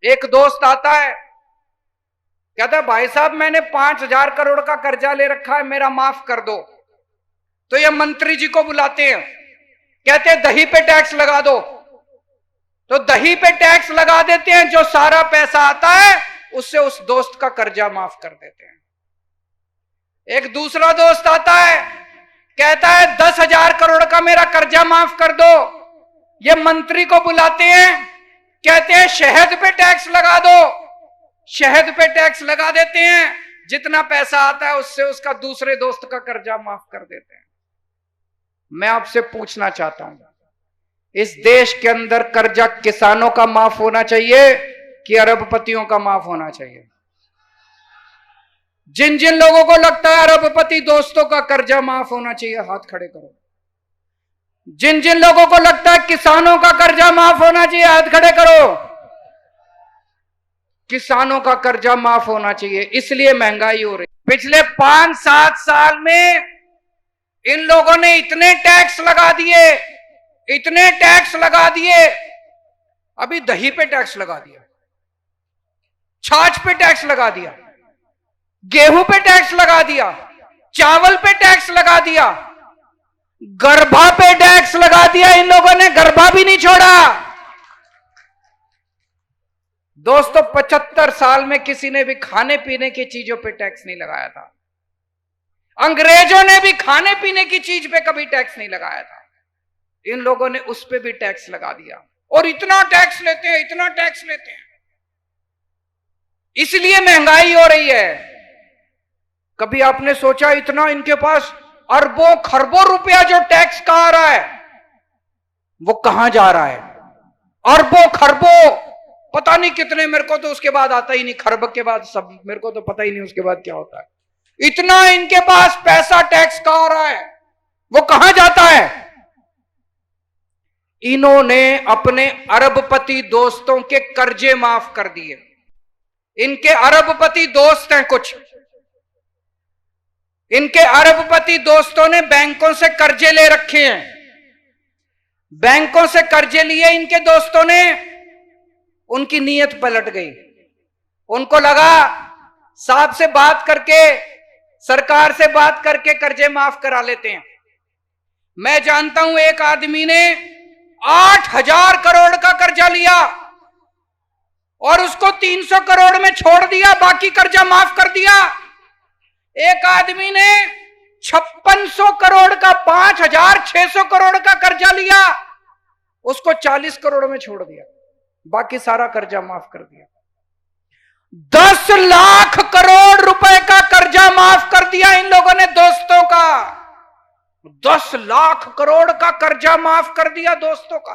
एक दोस्त आता है, कहता है भाई साहब मैंने 5,000 करोड़ का कर्जा ले रखा है, मेरा माफ कर दो। तो ये मंत्री जी को बुलाते हैं, कहते हैं दही पे टैक्स लगा दो। तो दही पे टैक्स लगा देते हैं, जो सारा पैसा आता है उससे उस दोस्त का कर्जा माफ कर देते हैं। एक दूसरा दोस्त आता है, कहता है 10,000 करोड़ का मेरा कर्जा माफ कर दो। ये मंत्री को बुलाते हैं, कहते हैं शहद पे टैक्स लगा दो। शहद पे टैक्स लगा देते हैं, जितना पैसा आता है उससे उसका दूसरे दोस्त का कर्जा माफ कर देते हैं। मैं आपसे पूछना चाहता हूं, इस देश के अंदर कर्जा किसानों का माफ होना चाहिए कि अरबपतियों का माफ होना चाहिए? जिन जिन लोगों को लगता है अरबपति दोस्तों का कर्जा माफ होना चाहिए, हाथ खड़े करो। जिन जिन लोगों को लगता है किसानों का कर्जा माफ होना चाहिए, हाथ खड़े करो। किसानों का कर्जा माफ होना चाहिए, इसलिए महंगाई हो रही। पिछले 5-7 साल में इन लोगों ने इतने टैक्स लगा दिए, इतने टैक्स लगा दिए। अभी दही पे टैक्स लगा दिया, छाछ पे टैक्स लगा दिया, गेहूं पे टैक्स लगा दिया, चावल पे टैक्स लगा दिया, गर्भा पे टैक्स लगा दिया। इन लोगों ने गर्भा भी नहीं छोड़ा। दोस्तों 75 साल में किसी ने भी खाने पीने की चीजों पे टैक्स नहीं लगाया था। अंग्रेजों ने भी खाने पीने की चीज पे कभी टैक्स नहीं लगाया था। इन लोगों ने उस पे भी टैक्स लगा दिया, और इतना टैक्स लेते हैं, इतना टैक्स लेते हैं। इसलिए महंगाई हो रही है। कभी आपने सोचा इतना इनके पास अरबों खरबों रुपया जो टैक्स का आ रहा है वो कहां जा रहा है? अरबों खरबों, पता नहीं कितने, मेरे को तो उसके बाद आता ही नहीं, खरब के बाद सब मेरे को तो पता ही नहीं उसके बाद क्या होता है। इतना इनके पास पैसा टैक्स का आ रहा है, वो कहां जाता है? इन्होंने अपने अरबपति दोस्तों के कर्जे माफ कर दिए। इनके अरबपति दोस्त हैं कुछ, इनके अरबपति दोस्तों ने बैंकों से कर्जे ले रखे हैं। बैंकों से कर्जे लिए इनके दोस्तों ने, उनकी नीयत पलट गई। उनको लगा साहब से बात करके, सरकार से बात करके कर्जे माफ करा लेते हैं। मैं जानता हूं एक आदमी ने 8,000 करोड़ का कर्जा लिया और उसको 300 करोड़ में छोड़ दिया, बाकी कर्जा माफ कर दिया। एक आदमी ने 5600 करोड़ का 5,600 करोड़ का कर्जा लिया, उसको 40 करोड़ में छोड़ दिया, बाकी सारा कर्जा माफ कर दिया। 10 लाख करोड़ रुपए का कर्जा माफ कर दिया इन लोगों ने दोस्तों का। 10 लाख करोड़ का कर्जा माफ कर दिया दोस्तों का।